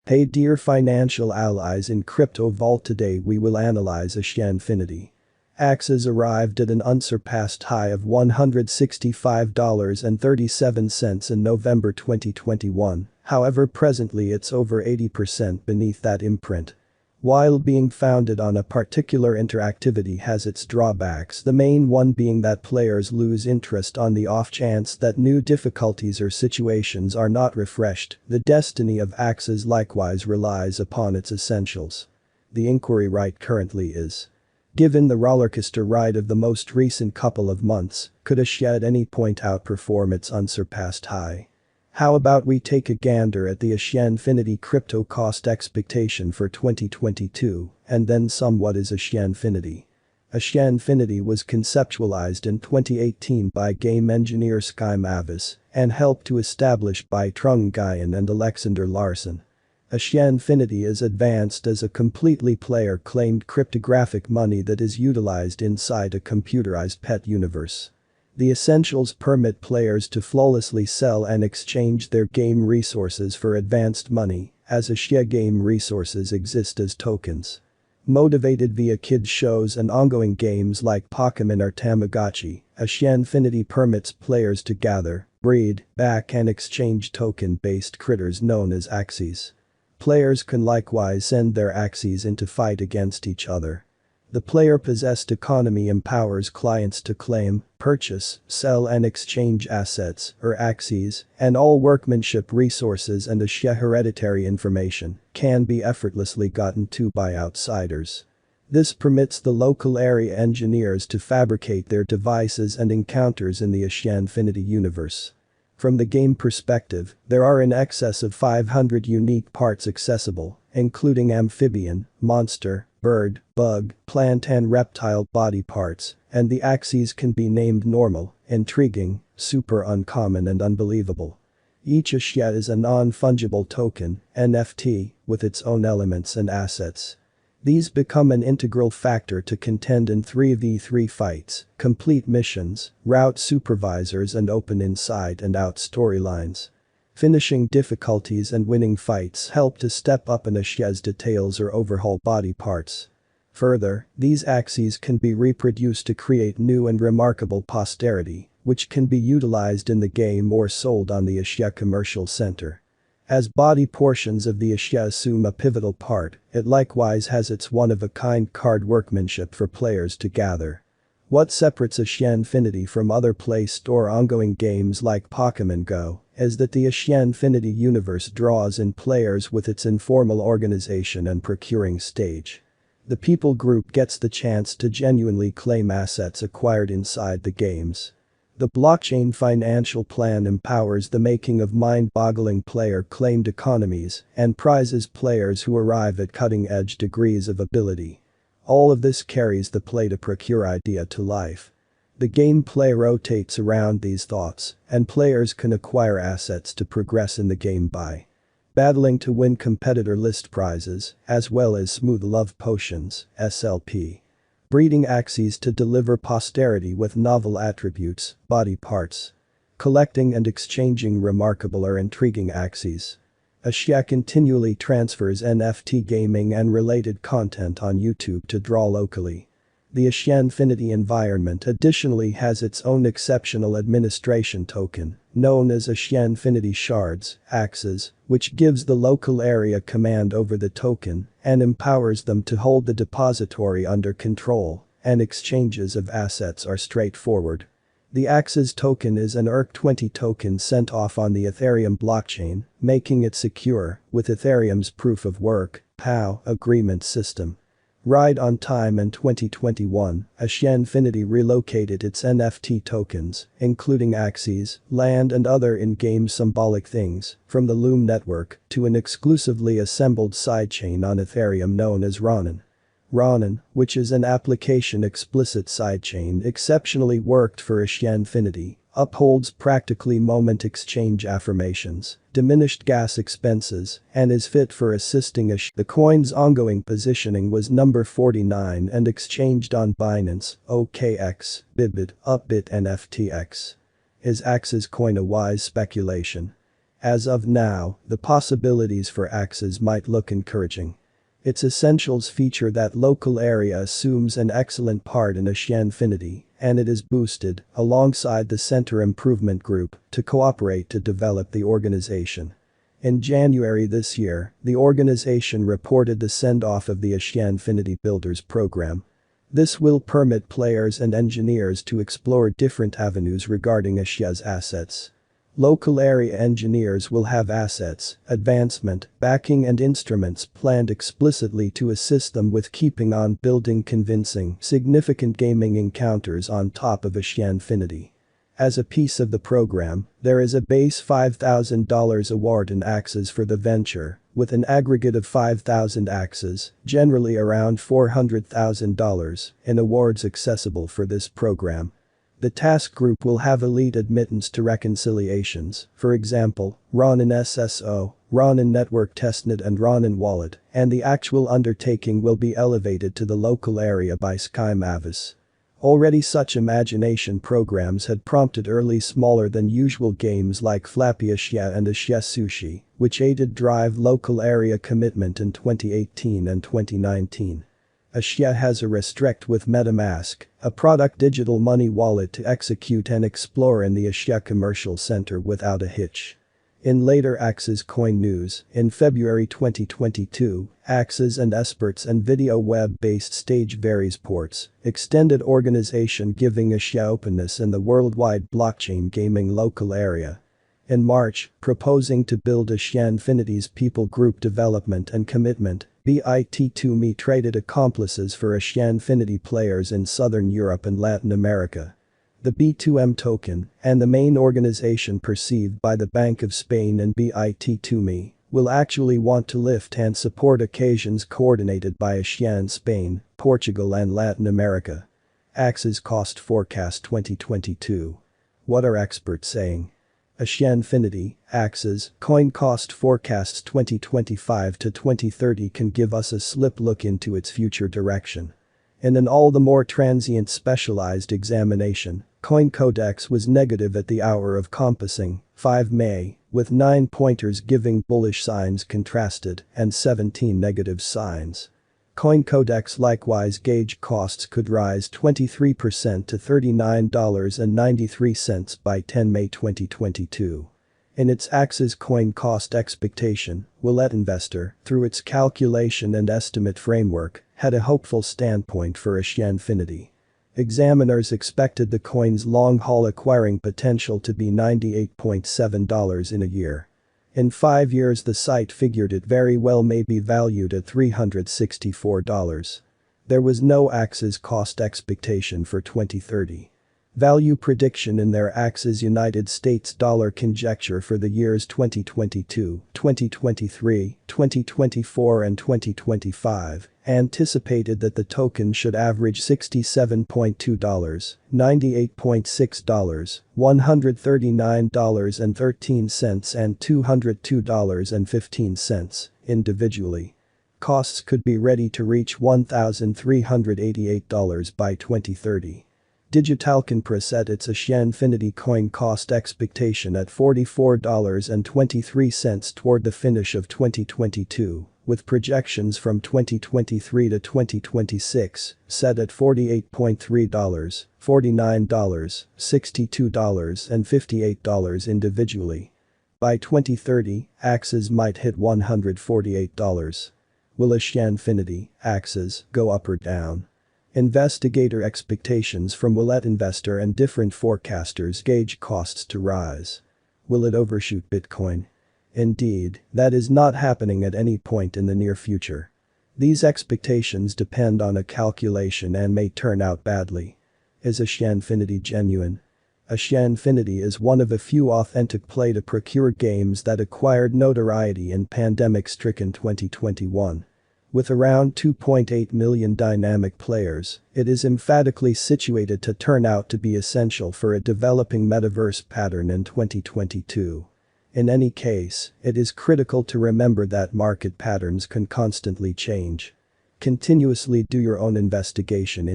Hey dear financial allies in Crypto Vault, today we will analyze AXIE Infinity. AXIE arrived at an unsurpassed high of $165.37 in November 2021, however presently it's over 80% beneath that imprint. While being founded on a particular interactivity has its drawbacks, the main one being that players lose interest on the off chance that new difficulties or situations are not refreshed. The destiny of AXIE likewise relies upon its essentials. The inquiry right currently is: given the rollercoaster ride of the most recent couple of months, could AXIE at any point outperform its unsurpassed high? How about we take a gander at the AXIE Infinity crypto cost expectation for 2022, and then sum what is AXIE Infinity. AXIE Infinity was conceptualized in 2018 by game engineer Sky Mavis and helped to establish by Trung Nguyen and Alexander Larson. AXIE Infinity is advanced as a completely player-claimed cryptographic money that is utilized inside a computerized pet universe. The essentials permit players to flawlessly sell and exchange their game resources for advanced money, as AXIE game resources exist as tokens. Motivated via kids shows and ongoing games like Pokemon or Tamagotchi, AXIE Infinity permits players to gather, breed, back and exchange token-based critters known as AXIEs. Players can likewise send their AXIEs into fight against each other. The player-possessed economy empowers clients to claim, purchase, sell and exchange assets, or AXIEs, and all workmanship resources and AXIE hereditary information can be effortlessly gotten to by outsiders. This permits the local area engineers to fabricate their devices and encounters in the AXIE Infinity universe. From the game perspective, there are in excess of 500 unique parts accessible, including amphibian, monster, bird, bug, plant and reptile body parts, and the AXIEs can be named normal, intriguing, super uncommon and unbelievable. Each AXIE is a non-fungible token, NFT, with its own elements and assets. These become an integral factor to contend in 3v3 fights, complete missions, route supervisors and open inside and out storylines. Finishing difficulties and winning fights help to step up an AXIE's details or overhaul body parts. Further, these AXIEs can be reproduced to create new and remarkable posterity, which can be utilized in the game or sold on the AXIE commercial center. As body portions of the AXIE assume a pivotal part, it likewise has its one-of-a-kind card workmanship for players to gather. What separates AXIE Infinity from other Play Store ongoing games like Pokemon Go is that the AXIE Infinity universe draws in players with its informal organization and procuring stage. The people group gets the chance to genuinely claim assets acquired inside the games. The blockchain financial plan empowers the making of mind-boggling player-claimed economies and prizes players who arrive at cutting-edge degrees of ability. All of this carries the play-to-procure idea to life. The gameplay rotates around these thoughts, and players can acquire assets to progress in the game by battling to win competitor list prizes, as well as smooth love potions, SLP. Breeding AXIEs to deliver posterity with novel attributes, body parts. Collecting and exchanging remarkable or intriguing AXIEs. AXIE continually transfers NFT gaming and related content on YouTube to draw locally. The AXIE Infinity environment additionally has its own exceptional administration token, known as AXIE Infinity Shards, AXIEs, which gives the local area command over the token and empowers them to hold the depository under control, and exchanges of assets are straightforward. The AXIEs token is an ERC20 token sent off on the Ethereum blockchain, making it secure with Ethereum's proof of work (POW) agreement system. Right on time in 2021, AXIE Infinity relocated its NFT tokens, including AXIEs, land and other in-game symbolic things, from the Loom network to an exclusively assembled sidechain on Ethereum known as Ronin. Ronin, which is an application-explicit sidechain exceptionally worked for AXIE Infinity, upholds practically moment exchange affirmations, diminished gas expenses, and is fit for assisting AXIE. The coin's ongoing positioning was number 49 and exchanged on Binance, OKX, Bybit, Upbit and FTX. Is AXIE's coin a wise speculation? As of now, the possibilities for AXIEs might look encouraging. Its essentials feature that local area assumes an excellent part in AXIE, and it is boosted, alongside the Center Improvement Group, to cooperate to develop the organization. In January this year, the organization reported the send-off of the AXIE Builders program. This will permit players and engineers to explore different avenues regarding AXIE's assets. Local area engineers will have assets, advancement, backing and instruments planned explicitly to assist them with keeping on building convincing, significant gaming encounters on top of AXIE. As a piece of the program, there is a base $5,000 award in AXIEs for the venture, with an aggregate of 5,000 AXIEs, generally around $400,000, in awards accessible for this program. The task group will have elite admittance to reconciliations, for example, Ronin SSO, Ronin Network Testnet and Ronin Wallet, and the actual undertaking will be elevated to the local area by Sky Mavis. Already such imagination programs had prompted early smaller than usual games like Flappy AXIE and AXIE Sushi, which aided drive local area commitment in 2018 and 2019. AXIE has a restrict with MetaMask, a product digital money wallet to execute and explore in the AXIE Commercial Center without a hitch. In later AXIEs coin news, in February 2022, AXIEs and experts and video web-based stage varies ports, extended organization giving AXIE openness in the worldwide blockchain gaming local area. In March, proposing to build AXIE's people group development and commitment, Bit2Me traded accomplices for AXIE players in Southern Europe and Latin America. The B2M token, and the main organization perceived by the Bank of Spain and Bit2Me, will actually want to lift and support occasions coordinated by AXIE in Spain, Portugal and Latin America. AXIEs Cost Forecast 2022. What are experts saying? AXIE, AXIEs, Coin Cost Forecasts 2025 to 2030 can give us a slip look into its future direction. In an all the more transient specialized examination, CoinCodex was negative at the hour of compassing, 5 May, with 9 pointers giving bullish signs contrasted and 17 negative signs. CoinCodex likewise gauge costs could rise 23% to $39.93 by 10 May 2022. In its AXIEs coin cost expectation, Wallet Investor, through its calculation and estimate framework, had a hopeful standpoint for AXIE. Examiners expected the coin's long-haul acquiring potential to be $98.7 in a year. In 5 years the site figured it very well may be valued at $364. There was no AXIEs cost expectation for 2030. Value prediction in their AXIEs United States dollar conjecture for the years 2022, 2023, 2024 and 2025 anticipated that the token should average $67.2, $98.6, $139.13 and $202.15, individually. Costs could be ready to reach $1,388 by 2030. Digitalcan preset its AXIE coin cost expectation at $44.23 toward the finish of 2022, with projections from 2023 to 2026 set at $48.3, $49, $62 and $58 individually. By 2030, AXIEs might hit $148. Will AXIE, AXIEs, go up or down? Investigator expectations from Wallet Investor and different forecasters gauge costs to rise. Will it overshoot Bitcoin? Indeed, that is not happening at any point in the near future. These expectations depend on a calculation and may turn out badly. Is AXIE genuine? AXIE is one of a few authentic play-to-procure games that acquired notoriety in pandemic-stricken 2021. With around 2.8 million dynamic players, it is emphatically situated to turn out to be essential for a developing metaverse pattern in 2022. In any case, it is critical to remember that market patterns can constantly change. Continuously do your own investigation